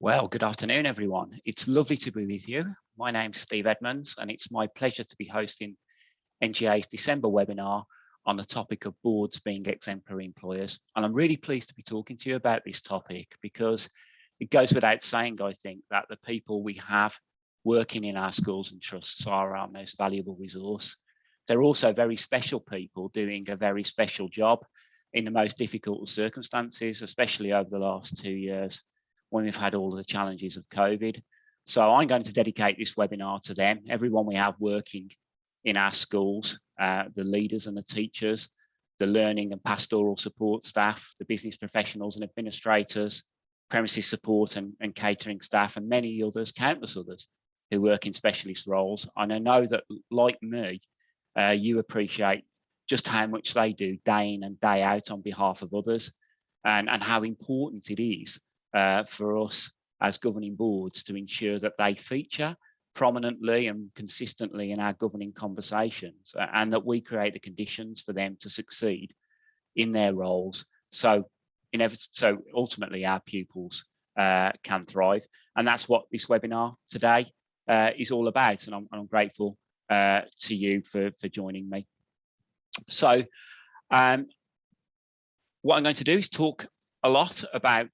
Well, good afternoon, everyone. It's lovely to be with you. My name's Steve Edmonds, and it's my pleasure to be hosting NGA's December webinar on the topic of boards being exemplary employers. And I'm really pleased to be talking to you about this topic because it goes without saying, I think, that the people we have working in our schools and trusts are our most valuable resource. They're also very special people doing a very special job in the most difficult of circumstances, especially over the last 2 years when we've had all of the challenges of COVID. So I'm going to dedicate this webinar to them, everyone we have working in our schools, the leaders and the teachers, the learning and pastoral support staff, the business professionals and administrators, premises support and catering staff, and many others, countless others who work in specialist roles. And I know that, like me, you appreciate just how much they do day in and day out on behalf of others, and how important it is for us as governing boards to ensure that they feature prominently and consistently in our governing conversations, and that we create the conditions for them to succeed in their roles. So ultimately our pupils can thrive. And that's what this webinar today is all about. And I'm grateful to you for joining me. So what I'm going to do is talk a lot about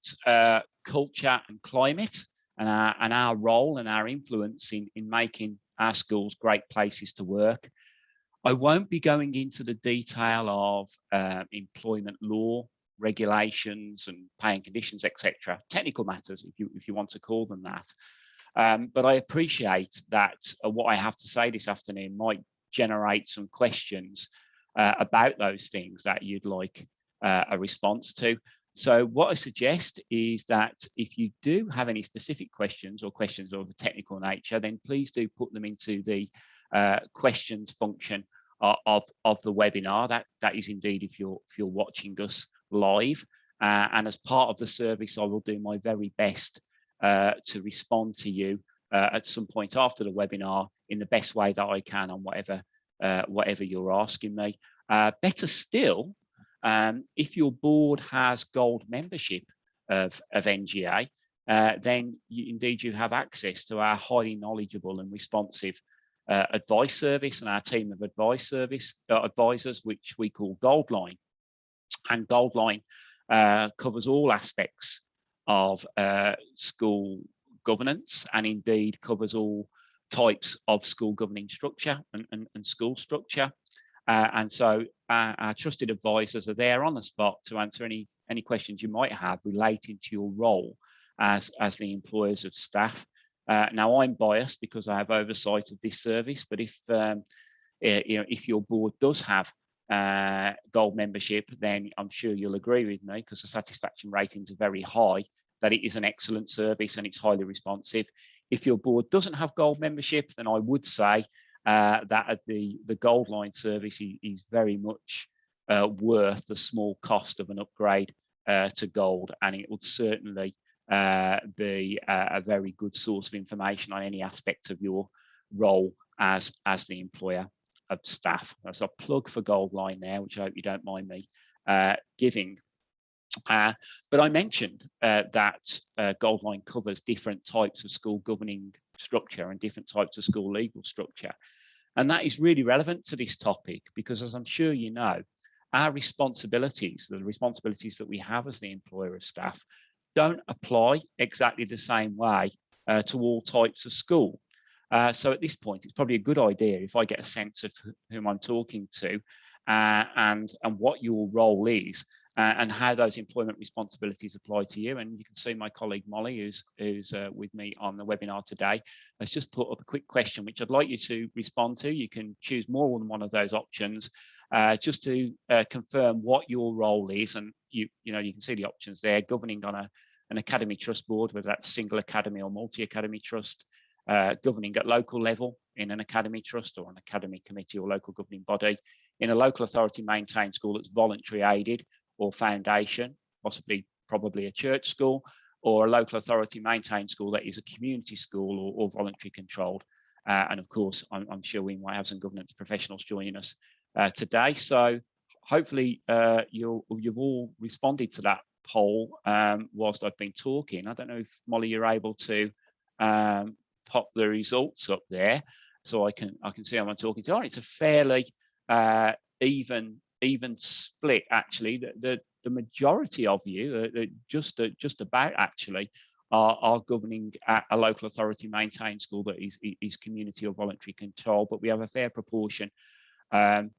culture and climate, and our role and our influence in making our schools great places to work. I won't be going into the detail of employment law, regulations and pay and conditions, etc. Technical matters, if you want to call them that. But I appreciate that what I have to say this afternoon might generate some questions about those things that you'd like a response to. So what I suggest is that if you do have any specific questions or questions of a technical nature, then please do put them into the questions function of the webinar. That is indeed if you're watching us live. And as part of the service, I will do my very best to respond to you at some point after the webinar in the best way that I can on whatever you're asking me. Better still, if your board has gold membership of NGA, then indeed you have access to our highly knowledgeable and responsive advice service and our team of advisors, which we call Goldline. And Goldline covers all aspects of school governance, and indeed covers all types of school governing structure and school structure. And so our trusted advisors are there on the spot to answer any questions you might have relating to your role as the employers of staff. Now, I'm biased because I have oversight of this service, but if your board does have gold membership, then I'm sure you'll agree with me, because the satisfaction ratings are very high, that it is an excellent service and it's highly responsive. If your board doesn't have gold membership, then I would say that the Goldline service is very much worth the small cost of an upgrade to gold, and it would certainly be a very good source of information on any aspect of your role as the employer of staff. That's a plug for Goldline there, which I hope you don't mind me giving. But I mentioned that Goldline covers different types of school governing structure and different types of school legal structure. And that is really relevant to this topic because, as I'm sure you know, our responsibilities, the responsibilities that we have as the employer of staff, don't apply exactly the same way to all types of school. So at this point, it's probably a good idea if I get a sense of whom I'm talking to and what your role is, and how those employment responsibilities apply to you. And you can see my colleague Molly, who's with me on the webinar today, has just put up a quick question, which I'd like you to respond to. You can choose more than one of those options, just to confirm what your role is. And you can see the options there: governing on an academy trust board, whether that's single academy or multi-academy trust, governing at local level in an academy trust or an academy committee or local governing body, in a local authority maintained school that's voluntary aided or foundation, probably a church school, or a local authority maintained school that is a community school or voluntary controlled. And of course, I'm sure we might have some governance professionals joining us today. So hopefully you've all responded to poll whilst I've been talking. I don't know if Molly, you're able to pop the results up there, so I can see who I'm talking to. Oh, it's a fairly even split actually. The majority of you, just about actually, are governing at a local authority maintained school that is community or voluntary control, but we have a fair proportion of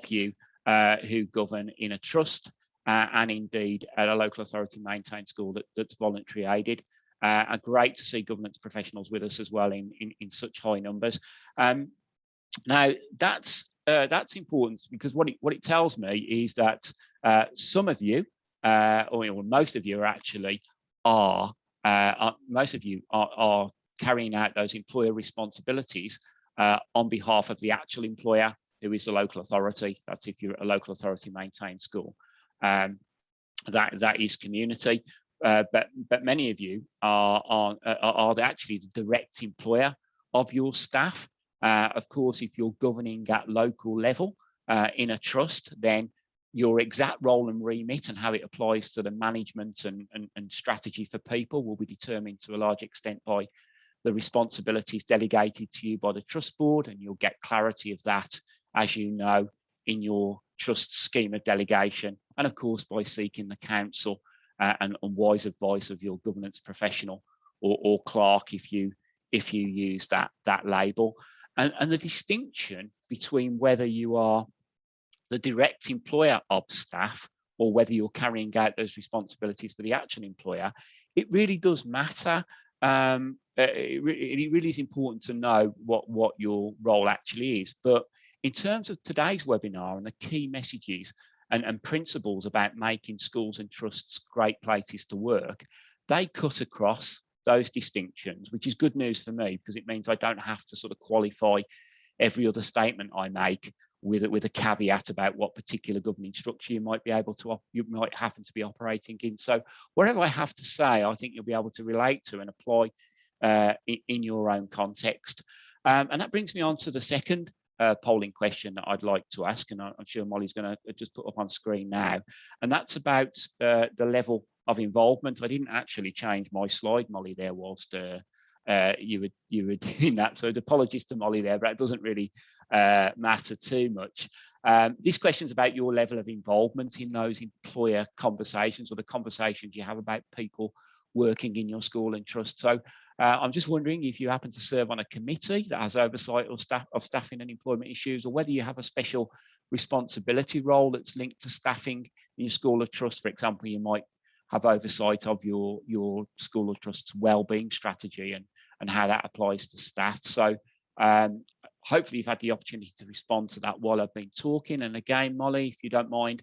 you who govern in a trust and indeed at a local authority maintained school that's voluntary aided. And great to see governance professionals with us as well in such high numbers. Now that's important, because what it tells me is that some of you, or most of you, are carrying out those employer responsibilities on behalf of the actual employer, who is the local authority. That's if you're a local authority maintained school. That is community, but many of you are actually the direct employer of your staff. Of course, if you're governing at local level in a trust, then your exact role and remit and how it applies to the management and strategy for people will be determined to a large extent by the responsibilities delegated to you by the trust board, and you'll get clarity of that, as you know, in your trust scheme of delegation, and of course by seeking the counsel and wise advice of your governance professional or clerk if you use that label. And the distinction between whether you are the direct employer of staff or whether you're carrying out those responsibilities for the actual employer, it really does matter. It really is important to know what your role actually is. But in terms of today's webinar and the key messages and principles about making schools and trusts great places to work, they cut across those distinctions, which is good news for me, because it means I don't have to sort of qualify every other statement I make with a caveat about what particular governing structure you might happen to be operating in. So whatever I have to say, I think you'll be able to relate to and apply in your own context. And that brings me on to the second polling question that I'd like to ask, and I'm sure Molly's going to just put up on screen now, and that's about the level of involvement. I didn't actually change my slide, Molly, there whilst you were doing that, so apologies to Molly there, but it doesn't really matter too much. This question is about your level of involvement in those employer conversations, or the conversations you have about people working in your school and trust. So I'm just wondering if you happen to serve on a committee that has oversight of staffing and employment issues, or whether you have a special responsibility role that's linked to staffing in your school or trust. For example, you might have oversight of your school or trust's wellbeing strategy and how that applies to staff. So hopefully you've had the opportunity to respond to that while I've been talking. And again, Molly, if you don't mind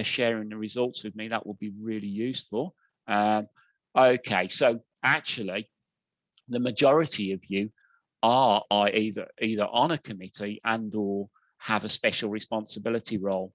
sharing the results with me, that would be really useful. Okay, so actually, the majority of you are either on a committee and or have a special responsibility role.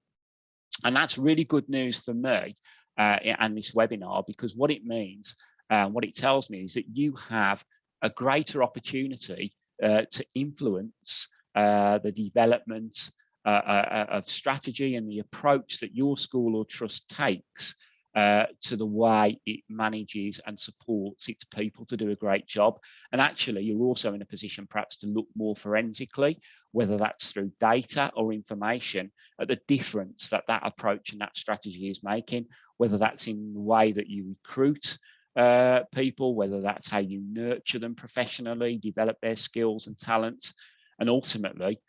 And that's really good news for me and this webinar, because what it means, what it tells me is that you have a greater opportunity to influence the development of strategy and the approach that your school or trust takes to the way it manages and supports its people to do a great job. And actually, you're also in a position perhaps to look more forensically, whether that's through data or information, at the difference that approach and that strategy is making, whether that's in the way that you recruit people, whether that's how you nurture them professionally, develop their skills and talents, and ultimately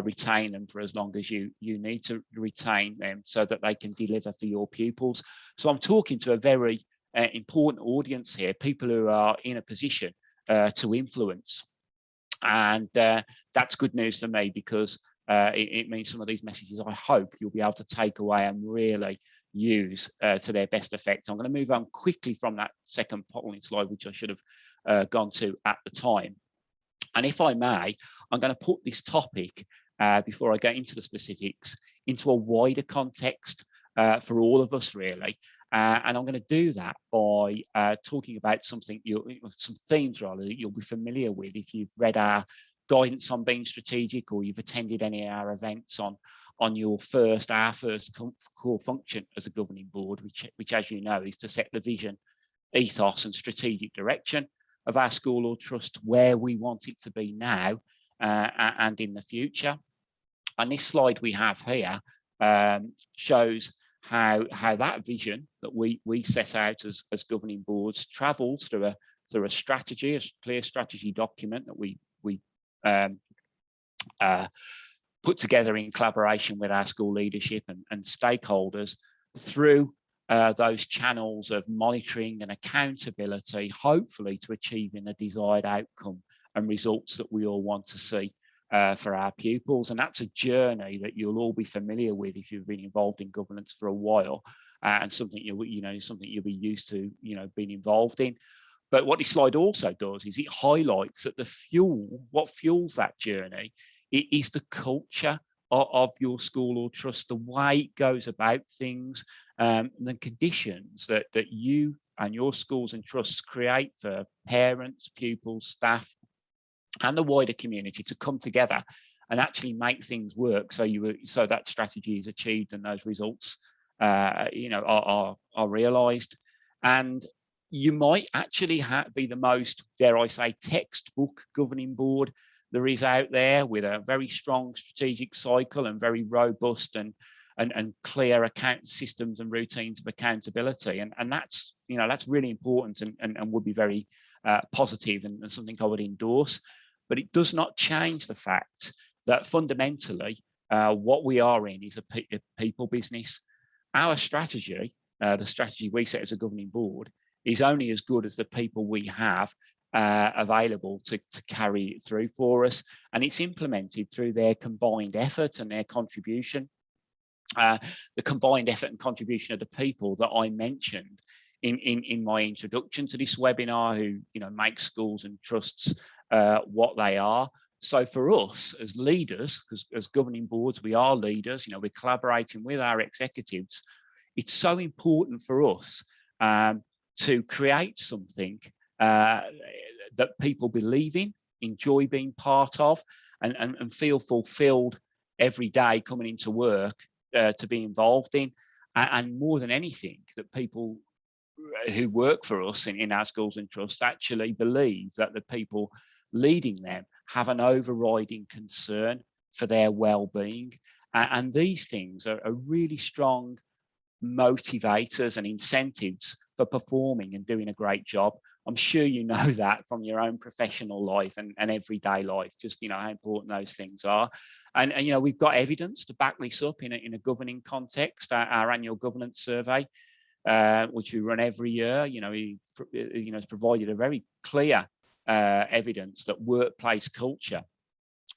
retain them for as long as you need to retain them so that they can deliver for your pupils. So I'm talking to a very important audience here, people who are in a position to influence. And that's good news for me, because it means some of these messages I hope you'll be able to take away and really use to their best effect. I'm going to move on quickly from that second polling slide, which I should have gone to at the time. And if I may, I'm going to put this topic, before I get into the specifics, into a wider context for all of us, really. And I'm going to do that by talking about some themes rather that you'll be familiar with if you've read our guidance on being strategic, or you've attended any of our events on on our first core function as a governing board, which as you know, is to set the vision, ethos and strategic direction of our school or trust, where we want it to be now and in the future. And this slide we have here shows how that vision that we set out as governing boards travels through a strategy, a clear strategy document that we put together in collaboration with our school leadership and stakeholders through those channels of monitoring and accountability, hopefully to achieving the desired outcome and results that we all want to see for our pupils. And that's a journey that you'll all be familiar with if you've been involved in governance for a while, and something something you'll be used to being involved in. But what this slide also does is it highlights that what fuels that journey, it is the culture of your school or trust, the way it goes about things, the conditions that you and your schools and trusts create for parents, pupils, staff, and the wider community to come together and actually make things work, so that strategy is achieved and those results are realised. And you might actually be the most, dare I say, textbook governing board there is out there, with a very strong strategic cycle and very robust and clear account systems and routines of accountability. And that's really important and would be very positive and something I would endorse. But it does not change the fact that fundamentally what we are in is a people business. Our strategy, the strategy we set as a governing board, is only as good as the people we have available to carry it through for us, and it's implemented through their combined effort and their contribution. The combined effort and contribution of the people that I mentioned in my introduction to this webinar, who make schools and trusts what they are. So for us as leaders, because as governing boards we are leaders, we're collaborating with our executives. It's so important for us to create something that people believe in, enjoy being part of, and feel fulfilled every day coming into work to be involved in. And more than anything, that people who work for us in our schools and trusts actually believe that the people leading them have an overriding concern for their well-being. And these things are really strong motivators and incentives for performing and doing a great job. I'm sure you know that from your own professional life and everyday life, just how important those things are. And we've got evidence to back this up in a governing context. Our annual governance survey, which we run every year, has provided a very clear evidence that workplace culture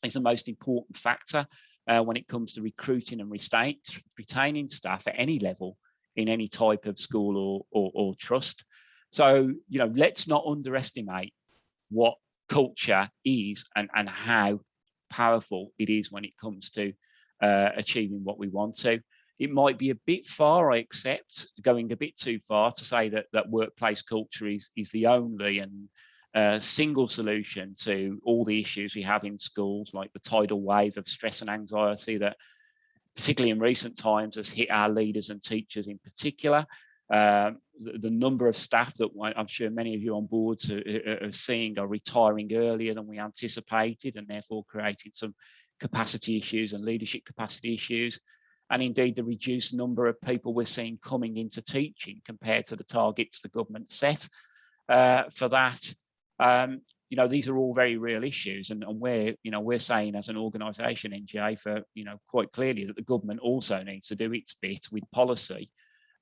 is the most important factor when it comes to recruiting and retaining staff at any level in any type of school or trust. So, let's not underestimate what culture is and how powerful it is when it comes to achieving what we want to. It might be a bit far, I accept, going a bit too far to say that workplace culture is the only and single solution to all the issues we have in schools, like the tidal wave of stress and anxiety that, particularly in recent times, has hit our leaders and teachers in particular. The number of staff that I'm sure many of you on boards are seeing are retiring earlier than we anticipated, and therefore creating some capacity issues and leadership capacity issues. And indeed, the reduced number of people we're seeing coming into teaching compared to the targets the government set for that. These are all very real issues, and we're saying as an organisation, NGA, for quite clearly that the government also needs to do its bit with policy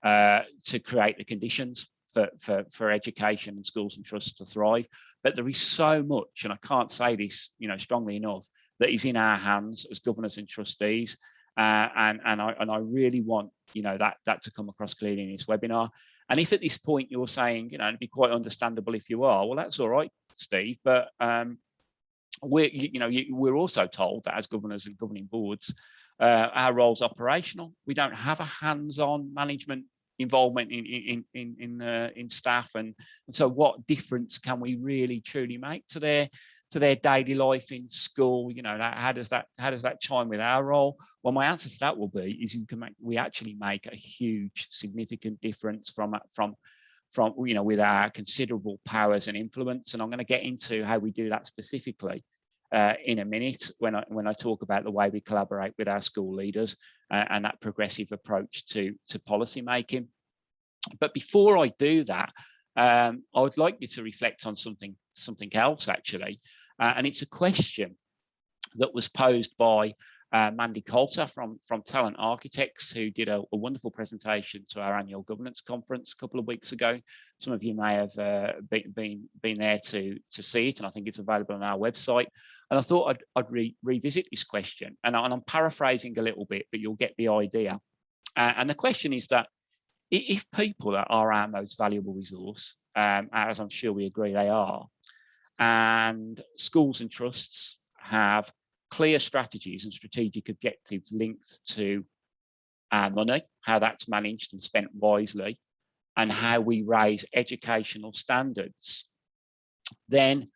to create the conditions for education and schools and trusts to thrive. But there is so much, and I can't say this strongly enough, that is in our hands as governors and trustees. And I really want that to come across clearly in this webinar. And if at this point you're saying, it'd be quite understandable if you are, well, that's all right, Steve. But we're also told that as governors and governing boards, our role's operational. We don't have a hands-on management involvement in staff, and so what difference can we really truly make to their to their daily life in school? You know, how does that chime with our role? Well, my answer to that will be is we actually make a huge, significant difference from you know, with our considerable powers and influence. And I'm going to get into how we do that specifically in a minute when I talk about the way we collaborate with our school leaders and that progressive approach to policy making. But before I do that, I would like you to reflect on something else actually, and it's a question that was posed by Mandy Coulter from Talent Architects, who did a wonderful presentation to our annual governance conference a couple of weeks ago. Some of you may have been there to see it, and I think it's available on our website. And I thought I'd revisit this question, and I'm paraphrasing a little bit, but you'll get the idea. And the question is that if people are our most valuable resource, as I'm sure we agree they are, and schools and trusts have clear strategies and strategic objectives linked to our money, how that's managed and spent wisely, and how we raise educational standards, then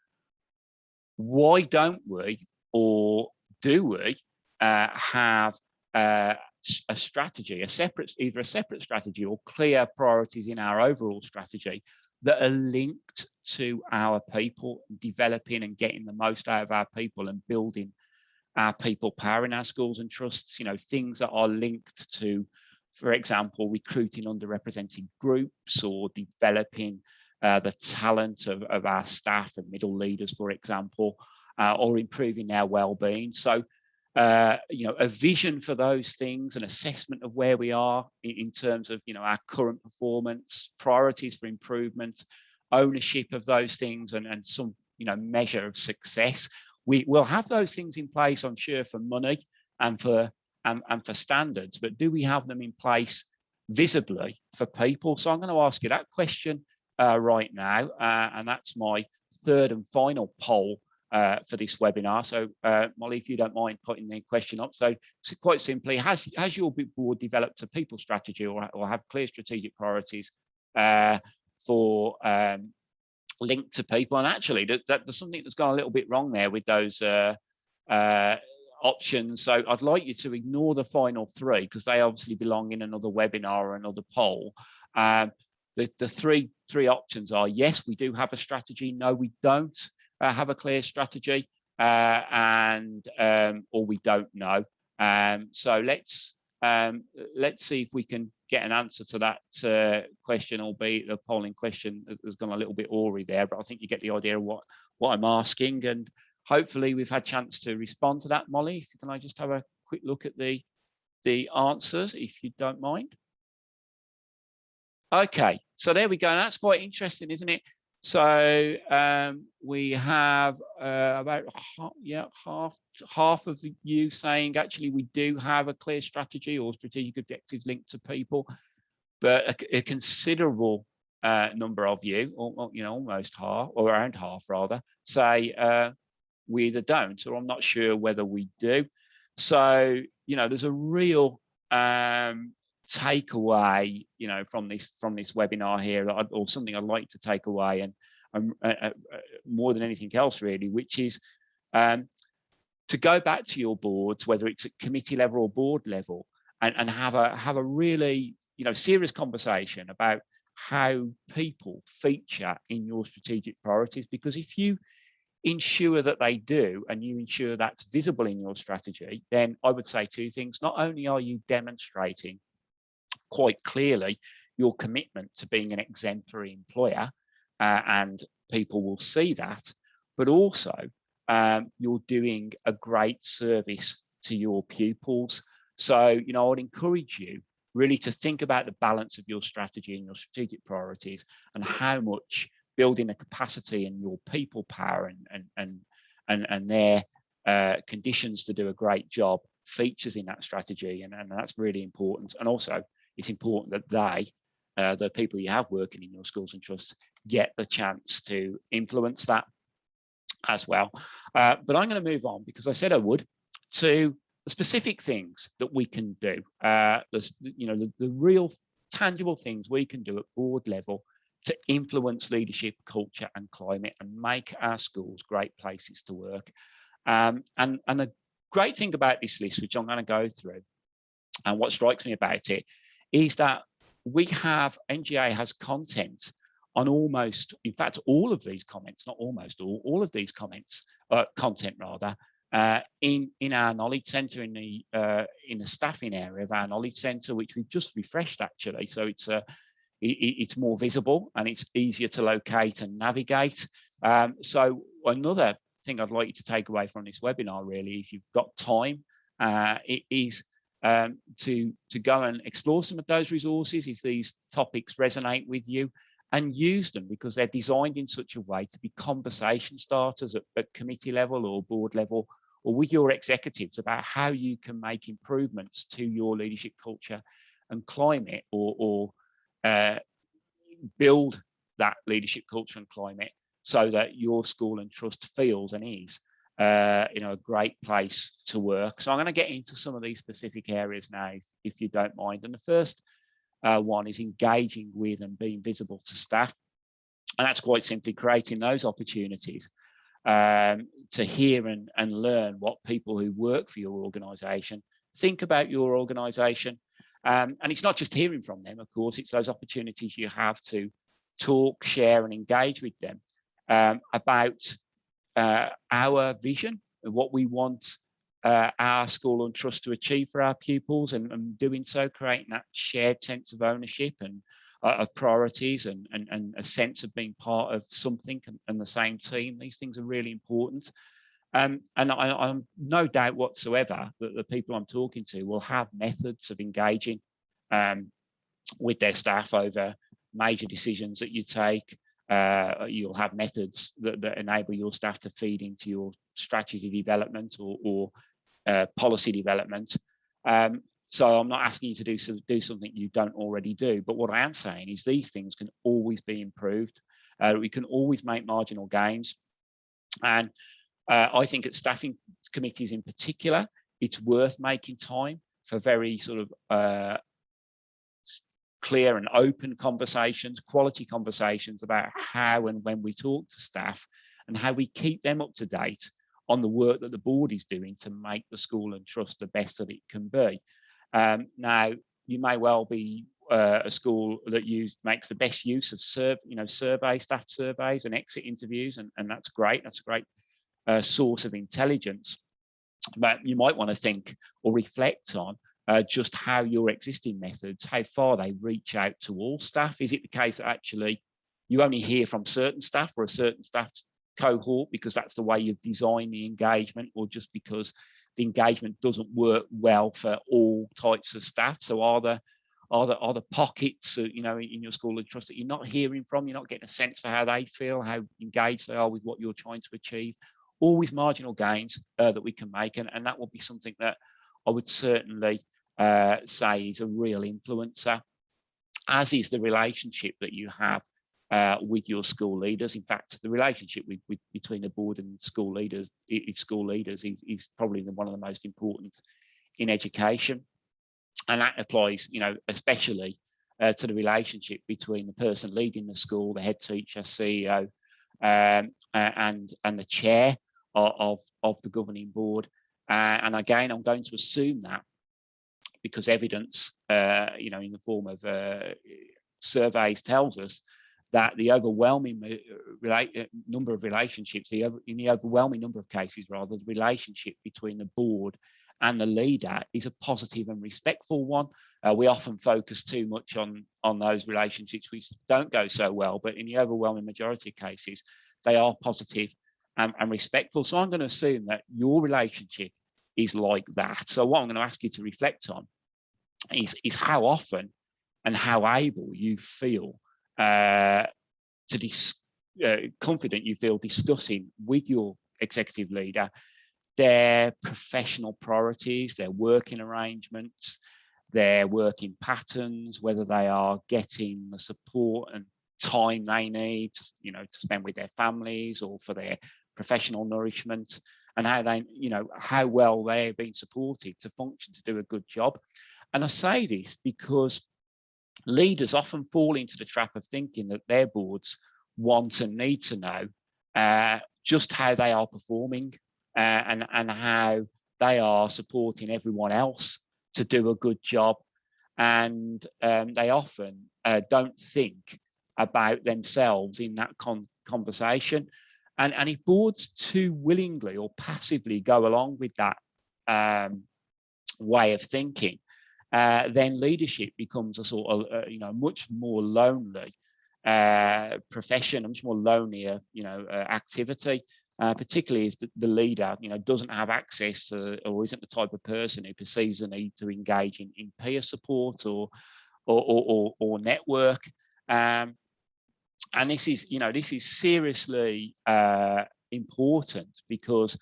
why don't we, or do we, have a strategy, either a separate strategy or clear priorities in our overall strategy that are linked to our people, developing and getting the most out of our people and building our people power in our schools and trusts? You know, things that are linked to, for example, recruiting underrepresented groups, or developing the talent of our staff and middle leaders, for example, or improving their well-being. So, you know, a vision for those things, an assessment of where we are in terms of, you know, our current performance, priorities for improvement, ownership of those things, and some, you know, measure of success. We will have those things in place, I'm sure, for money and for standards, but do we have them in place visibly for people? So I'm going to ask you that question right now, and that's my third and final poll for this webinar. So Molly, if you don't mind putting the question up. So quite simply, has your board developed a people strategy or have clear strategic priorities for linked to people? And actually there's something that's gone a little bit wrong there with those options. So I'd like you to ignore the final three, because they obviously belong in another webinar or another poll. The three options are: yes, we do have a strategy; no, we don't have a clear strategy, and or we don't know. So let's see if we can get an answer to that question, albeit the polling question has gone a little bit awry there, but I think you get the idea of what I'm asking, and hopefully we've had a chance to respond to that. Molly, can I just have a quick look at the answers, if you don't mind? Okay, so there we go. That's quite interesting, isn't it? So we have about half of you saying actually we do have a clear strategy or strategic objectives linked to people, but a considerable number of you, or you know, almost half, or around half rather, say we either don't, or I'm not sure whether we do. So you know, there's a real takeaway, you know, from this webinar here, or something I'd like to take away, and more than anything else really, which is to go back to your boards, whether it's at committee level or board level, and have a really, you know, serious conversation about how people feature in your strategic priorities. Because if you ensure that they do, and you ensure that's visible in your strategy, then I would say two things. Not only are you demonstrating quite clearly your commitment to being an exemplary employer, and people will see that, but also you're doing a great service to your pupils. So, you know, I would encourage you really to think about the balance of your strategy and your strategic priorities, and how much building a capacity in your people power and their conditions to do a great job features in that strategy, and that's really important. And also it's important that the people you have working in your schools and trusts, get the chance to influence that as well. But I'm going to move on, because I said I would, to the specific things that we can do. You know, the real tangible things we can do at board level to influence leadership, culture and climate and make our schools great places to work. And the great thing about this list, which I'm going to go through, and what strikes me about it, is that NGA has content on almost, in fact, all of these comments, not almost all of these comments, content rather, in our knowledge centre, in the staffing area of our knowledge centre, which we've just refreshed actually. So it's more visible and it's easier to locate and navigate. So another thing I'd like you to take away from this webinar, really, if you've got time, it is to go and explore some of those resources if these topics resonate with you, and use them because they're designed in such a way to be conversation starters at committee level or board level, or with your executives about how you can make improvements to your leadership culture and climate, or build that leadership culture and climate so that your school and trust feels and is a great place to work. So I'm going to get into some of these specific areas now, if you don't mind. And the first one is engaging with and being visible to staff. And that's quite simply creating those opportunities to hear and learn what people who work for your organisation think about your organisation. And it's not just hearing from them, of course, it's those opportunities you have to talk, share and engage with them about our vision and what we want our school and trust to achieve for our pupils, and doing so, creating that shared sense of ownership and of priorities and a sense of being part of something and the same team. These things are really important. And I'm no doubt whatsoever that the people I'm talking to will have methods of engaging with their staff over major decisions that you take. You'll have methods that enable your staff to feed into your strategy development or policy development. So I'm not asking you to do something you don't already do, but what I am saying is these things can always be improved. We can always make marginal gains. And I think at staffing committees in particular, it's worth making time for very sort of clear and open conversations, quality conversations about how and when we talk to staff and how we keep them up to date on the work that the board is doing to make the school and trust the best that it can be. Now, you may well be a school that makes the best use of staff surveys and exit interviews, and that's great. That's a great source of intelligence. But you might want to think or reflect on just how your existing methods, how far they reach out to all staff. Is it the case that actually you only hear from certain staff or a certain staff cohort because that's the way you've designed the engagement, or just because the engagement doesn't work well for all types of staff? So are there pockets, in your school of trust that you're not hearing from? You're not getting a sense for how they feel, how engaged they are with what you're trying to achieve. Always marginal gains that we can make, and that will be something that I would certainly say is a real influencer, as is the relationship that you have with your school leaders. In fact, the relationship between the board and school leaders is probably one of the most important in education, and that applies, especially to the relationship between the person leading the school, the head teacher, CEO, and the chair of the governing board. And again, I'm going to assume that because evidence, in the form of surveys tells us that the overwhelming number of relationships, in the overwhelming number of cases, rather, the relationship between the board and the leader is a positive and respectful one. We often focus too much on those relationships which don't go so well, but in the overwhelming majority of cases, they are positive and respectful. So I'm going to assume that your relationship is like that. So what I'm going to ask you to reflect on is how often and how able you feel confident you feel discussing with your executive leader their professional priorities, their working arrangements, their working patterns, whether they are getting the support and time they need to spend with their families or for their professional nourishment, and how they, how well they're being supported to function, to do a good job. And I say this because leaders often fall into the trap of thinking that their boards want and need to know just how they are performing and how they are supporting everyone else to do a good job. And they often don't think about themselves in that conversation. And if boards too willingly or passively go along with that way of thinking, then leadership becomes a sort of much more lonely profession, a much more lonelier activity, particularly if the leader doesn't have access to, or isn't the type of person who perceives the need to engage in peer support or network. And this is seriously important, because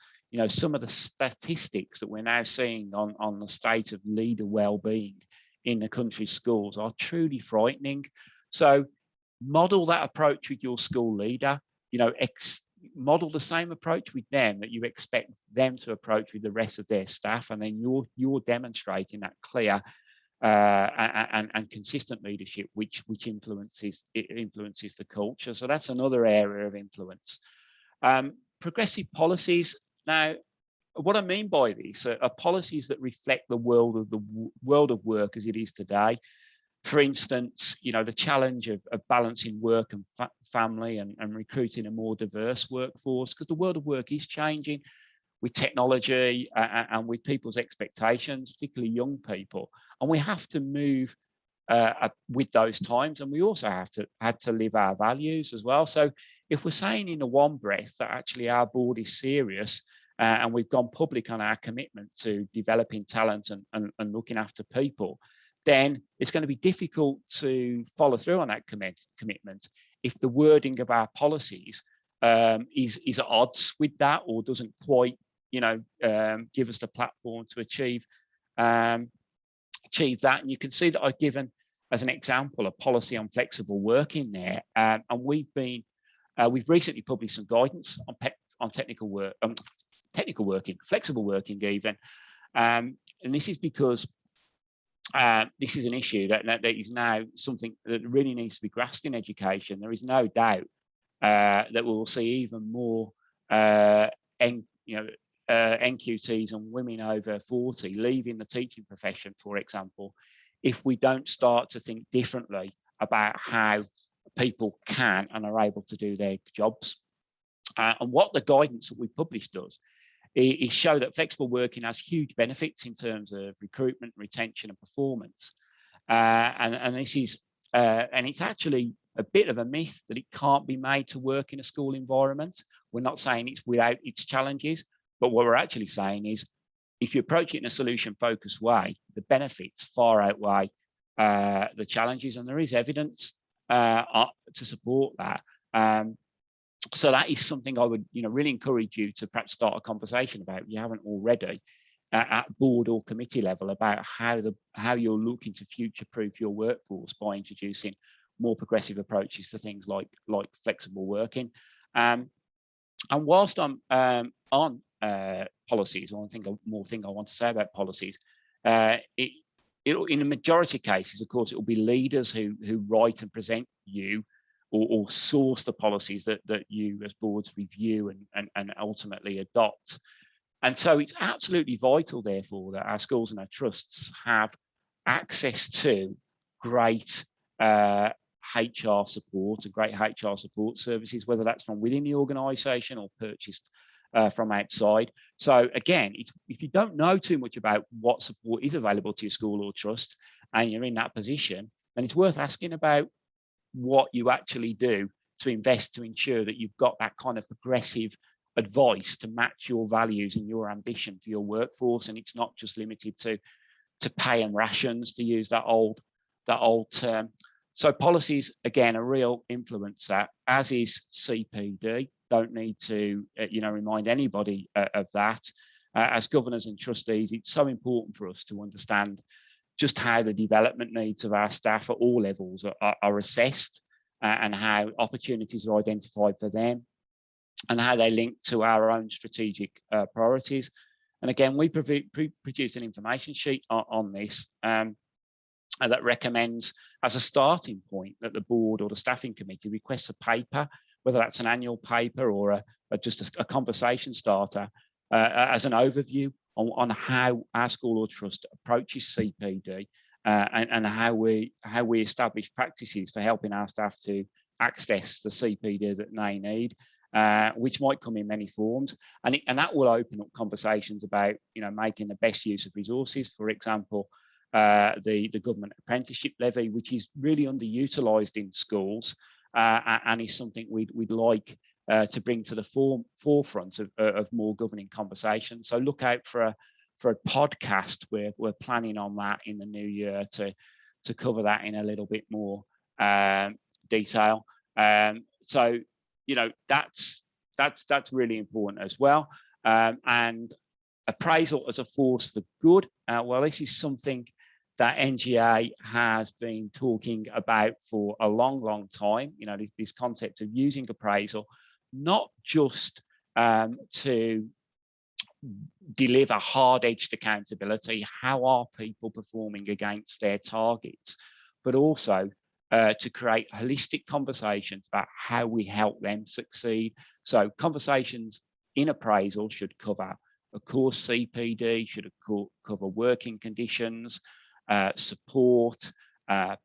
some of the statistics that we're now seeing on the state of leader well-being in the country's schools are truly frightening. So model that approach with your school leader. Model the same approach with them that you expect them to approach with the rest of their staff, and then you're demonstrating that clear and consistent leadership, which influences the culture. So that's another area of influence. Progressive policies. Now, what I mean by this are policies that reflect the world of work as it is today. For instance, the challenge of balancing work and family and recruiting a more diverse workforce, because the world of work is changing with technology and with people's expectations, particularly young people. And we have to move with those times, and we also have to live our values as well. So if we're saying in the one breath that actually our board is serious and we've gone public on our commitment to developing talent and looking after people, then it's going to be difficult to follow through on that commitment if the wording of our policies is at odds with that, or doesn't quite give us the platform to achieve that. And you can see that I've given as an example a policy on flexible working there, and we've recently published some guidance on technical working, flexible working even, and this is because this is an issue that is now something that really needs to be grasped in education. There is no doubt that we will see even more NQTs and women over 40 leaving the teaching profession, for example, if we don't start to think differently about how people can and are able to do their jobs. And what the guidance that we published does is show that flexible working has huge benefits in terms of recruitment, retention, and performance. And this is, and it's actually a bit of a myth that it can't be made to work in a school environment. We're not saying it's without its challenges, but what we're actually saying is, if you approach it in a solution-focused way, the benefits far outweigh the challenges, and there is evidence to support that. So that is something I would, really encourage you to perhaps start a conversation about, if you haven't already, at board or committee level, about how you're looking to future-proof your workforce by introducing more progressive approaches to things like flexible working. And whilst I'm on policies, one more thing I want to say about policies, in the majority of cases, of course, it will be leaders who write and present you or source the policies that you as boards review and ultimately adopt. And so it's absolutely vital, therefore, that our schools and our trusts have access to great HR support and great HR support services, whether that's from within the organisation or purchased from outside. So again, if you don't know too much about what support is available to your school or trust, and you're in that position, then it's worth asking about what you actually do to invest to ensure that you've got that kind of progressive advice to match your values and your ambition for your workforce, and it's not just limited to pay and rations, to use that old term. So policies, again, a real influence that, as is CPD. Don't need to remind anybody of that. As governors and trustees, it's so important for us to understand just how the development needs of our staff at all levels are assessed, and how opportunities are identified for them, and how they link to our own strategic priorities. And again, we produced an information sheet on this, that recommends as a starting point that the board or the staffing committee requests a paper, whether that's an annual paper or just a conversation starter, as an overview on how our school or trust approaches CPD, and how we establish practices for helping our staff to access the CPD that they need, which might come in many forms, and that will open up conversations about making the best use of resources. For example, the government apprenticeship levy, which is really underutilised in schools, and is something we'd like to bring to the forefront of more governing conversations. So look out for a podcast. We're planning on that in the new year to cover that in a little bit more detail. So that's really important as well. And appraisal as a force for good. Well, this is something that NGA has been talking about for a long time. This concept of using appraisal not just to deliver hard-edged accountability, how are people performing against their targets, but also to create holistic conversations about how we help them succeed. So conversations in appraisal should cover, of course, CPD, should cover working conditions, support,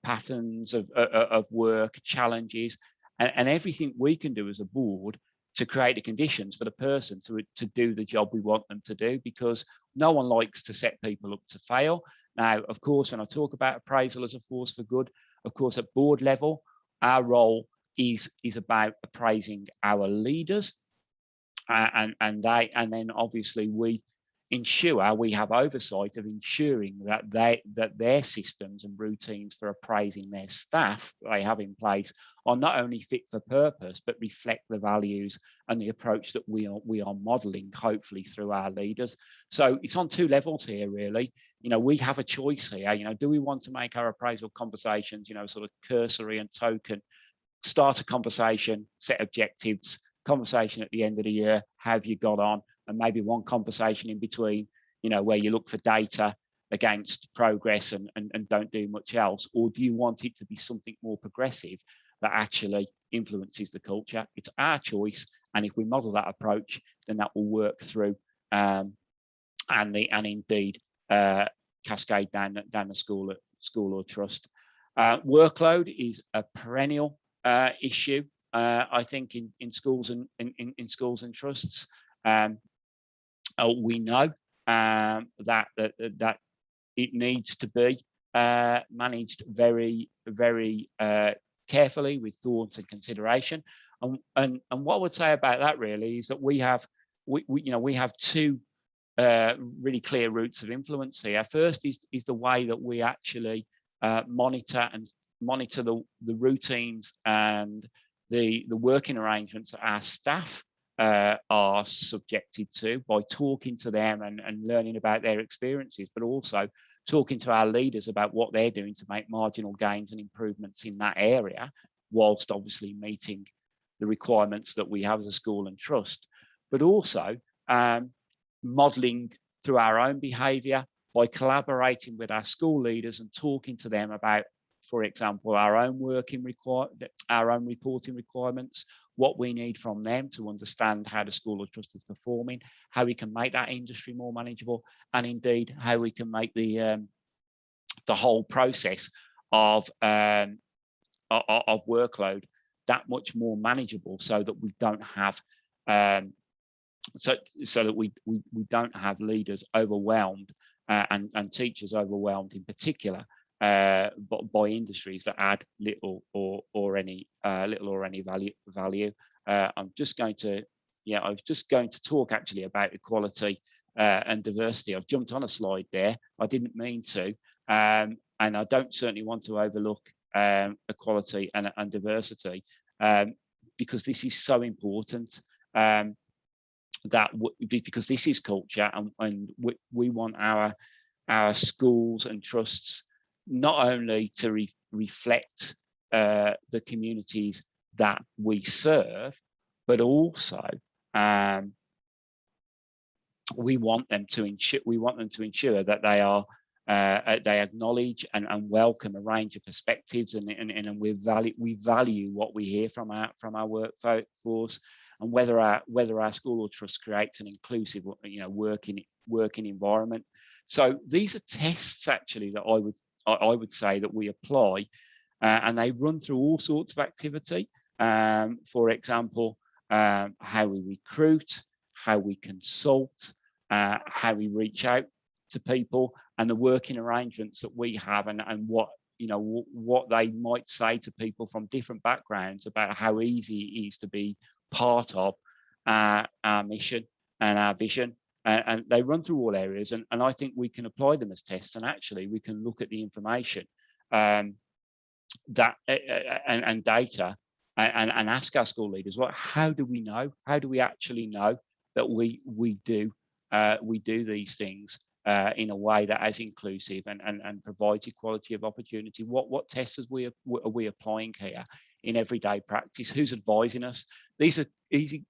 patterns of work, challenges, and everything we can do as a board to create the conditions for the person to do the job we want them to do, because no one likes to set people up to fail. Now, of course, when I talk about appraisal as a force for good, of course, at board level, our role is about appraising our leaders, and then obviously we ensure we have oversight of ensuring that their systems and routines for appraising their staff they have in place are not only fit for purpose, but reflect the values and the approach that we are modeling, hopefully through our leaders. So it's on two levels here, really. We have a choice here. Do we want to make our appraisal conversations, sort of cursory and token, start a conversation, set objectives, conversation at the end of the year, how have you got on, and maybe one conversation in between, where you look for data against progress and don't do much else? Or do you want it to be something more progressive that actually influences the culture? It's our choice, and if we model that approach, then that will work through and indeed cascade down the school or trust. Workload is a perennial issue, I think, in schools and in schools and trusts. We know that it needs to be managed very, very carefully with thought and consideration. And what I would say about that really is that we have two really clear routes of influence here. First is the way that we actually monitor the routines and the working arrangements that our staff are subjected to, by talking to them and learning about their experiences, but also talking to our leaders about what they're doing to make marginal gains and improvements in that area, whilst obviously meeting the requirements that we have as a school and trust, but also modelling through our own behaviour by collaborating with our school leaders and talking to them about, for example, our own reporting requirements, what we need from them to understand how the school or trust is performing, how we can make that industry more manageable, and indeed how we can make the whole process of workload that much more manageable, so that we don't have so that we don't have leaders overwhelmed and teachers overwhelmed in particular by industries that add little or any value. I was just going to talk actually about equality and diversity. I've jumped on a slide there. I didn't mean to, and I don't certainly want to overlook equality and diversity, because this is so important. Because this is culture, and we want our schools and trusts not only to reflect the communities that we serve, but also we want them to ensure that they are They acknowledge and welcome a range of perspectives, and we value what we hear from our workforce, and whether our school or trust creates an inclusive, working environment. So these are tests actually that I would say that we apply, and they run through all sorts of activity. For example, how we recruit, how we consult, how we reach out to people, and the working arrangements that we have, and what what they might say to people from different backgrounds about how easy it is to be part of our mission and our vision. And they run through all areas, and I think we can apply them as tests, and actually we can look at the information that and data, and ask our school leaders, well, how do we know? How do we actually know that we do these things in a way that is inclusive and provides equality of opportunity? What tests are we applying here in everyday practice? Who's advising us? These are easy,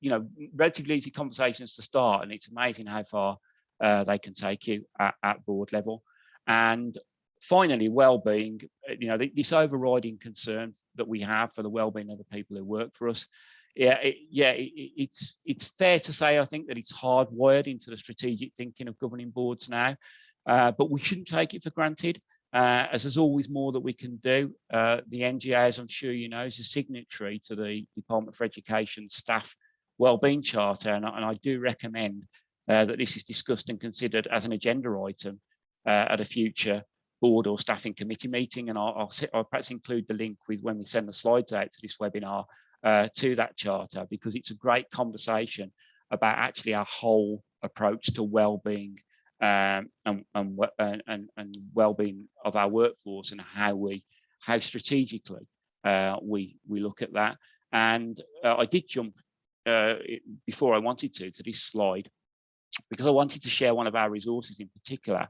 relatively easy conversations to start, and it's amazing how far they can take you at board level. And finally, well-being, this overriding concern that we have for the well-being of the people who work for us. It's fair to say, I think, that it's hardwired into the strategic thinking of governing boards now, but we shouldn't take it for granted, as there's always more that we can do. The NGA, as I'm sure you know, is a signatory to the Department for Education Staff Wellbeing Charter, and I do recommend that this is discussed and considered as an agenda item at a future board or staffing committee meeting, and I'll perhaps include the link with when we send the slides out to this webinar to that charter, because it's a great conversation about actually our whole approach to well-being and well-being of our workforce, and how strategically we look at that. And I did jump before I wanted to this slide, because I wanted to share one of our resources in particular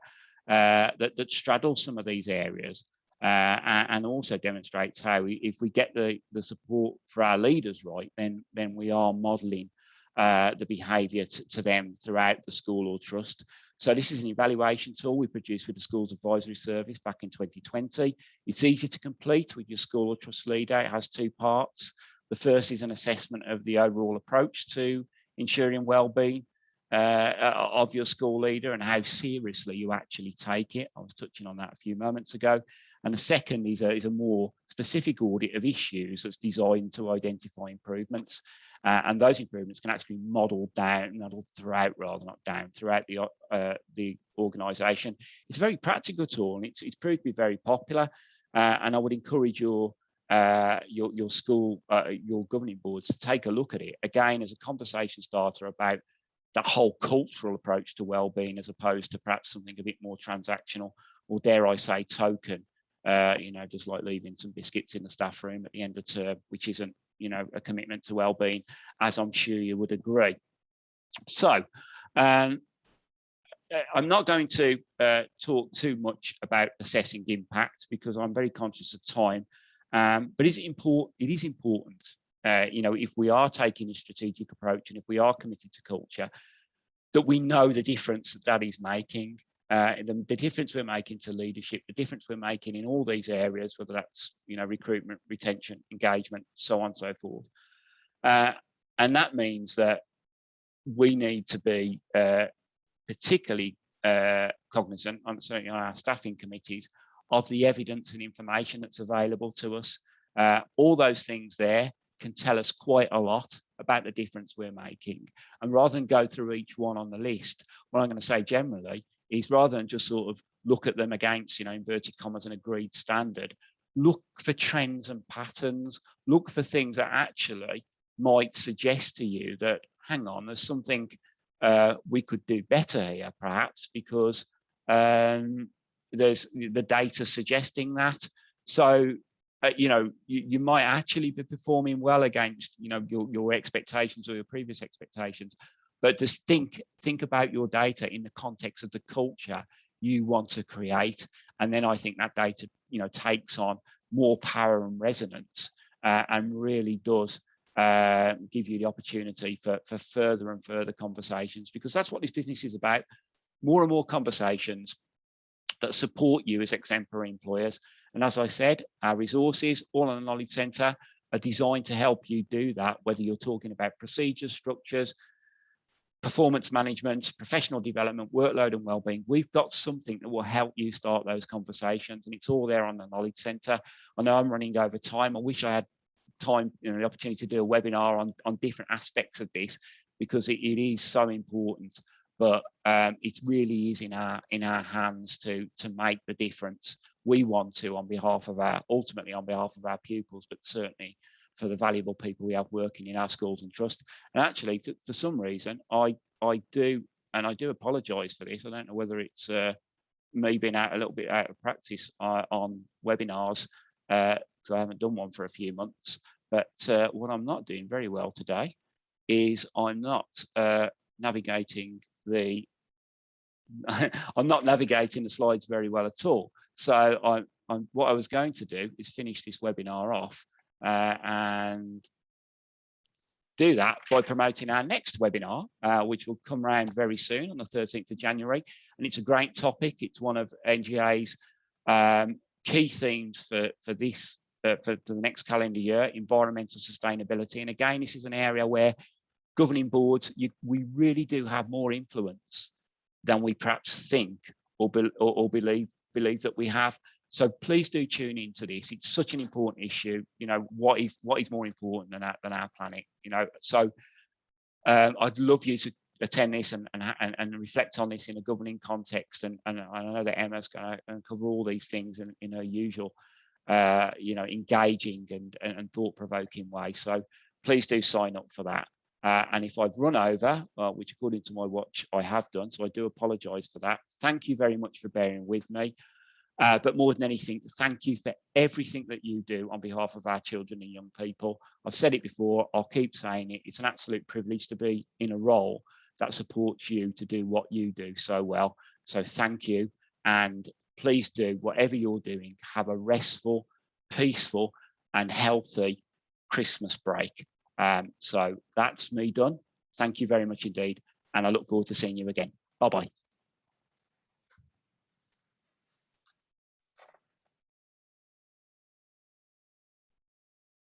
that straddles some of these areas, and also demonstrates how if we get the support for our leaders right, then we are modelling the behaviour to them throughout the school or trust. So this is an evaluation tool we produced with the Schools Advisory Service back in 2020. It's easy to complete with your school or trust leader. It has two parts. The first is an assessment of the overall approach to ensuring well-being of your school leader and how seriously you actually take it. I was touching on that a few moments ago. And the second is a more specific audit of issues that's designed to identify improvements. And those improvements can actually be modelled throughout, rather not down, throughout the organisation. It's a very practical tool, and it's proved to be very popular. And I would encourage your school, your governing boards to take a look at it again as a conversation starter about that whole cultural approach to well-being, as opposed to perhaps something a bit more transactional, or dare I say token, just like leaving some biscuits in the staff room at the end of term, which isn't, a commitment to well-being, as I'm sure you would agree. So I'm not going to talk too much about assessing impact, because I'm very conscious of time, but it is important, if we are taking a strategic approach, and if we are committed to culture, that we know the difference that is making, the difference we're making to leadership, the difference we're making in all these areas, whether that's recruitment, retention, engagement, so on and so forth. And that means that we need to be particularly cognizant, certainly on our staffing committees, of the evidence and information that's available to us. All those things there can tell us quite a lot about the difference we're making. And rather than go through each one on the list, what I'm going to say generally is, rather than just sort of look at them against, inverted commas, an agreed standard, look for trends and patterns, look for things that actually might suggest to you that, hang on, there's something we could do better here, perhaps, because there's the data suggesting that. So, you might actually be performing well against, your expectations or your previous expectations, but just think about your data in the context of the culture you want to create. And then I think that data, takes on more power and resonance, and really does give you the opportunity for further and further conversations, because that's what this business is about. More and more conversations, that support you as exemplary employers. And as I said, our resources, all on the Knowledge Centre, are designed to help you do that, whether you're talking about procedures, structures, performance management, professional development, workload and wellbeing. We've got something that will help you start those conversations, and it's all there on the Knowledge Centre. I know I'm running over time. I wish I had time, the opportunity to do a webinar on different aspects of this, because it is so important. But it really is in our hands to make the difference we want to, on behalf of ultimately on behalf of our pupils, but certainly for the valuable people we have working in our schools and trust. And actually, for some reason, I do apologise for this. I don't know whether it's me being a little bit out of practice on webinars, because I haven't done one for a few months. But what I'm not doing very well today is I'm not navigating the slides very well at all. So what I was going to do is finish this webinar off and do that by promoting our next webinar, which will come around very soon on the 13th of January. And it's a great topic. It's one of NGA's key themes for the next calendar year, environmental sustainability. And again, this is an area where governing boards, we really do have more influence than we perhaps think or believe that we have. So please do tune into this. It's such an important issue. What is more important than our planet? So I'd love you to attend this and reflect on this in a governing context. And I know that Emma's going to cover all these things in her usual, engaging and thought-provoking way. So please do sign up for that. And if I've run over, which according to my watch I have done, so I do apologise for that. Thank you very much for bearing with me. But more than anything, thank you for everything that you do on behalf of our children and young people. I've said it before, I'll keep saying it. It's an absolute privilege to be in a role that supports you to do what you do so well. So thank you. And please do, whatever you're doing, have a restful, peaceful and healthy Christmas break. So that's me done. Thank you very much indeed. And I look forward to seeing you again. Bye-bye.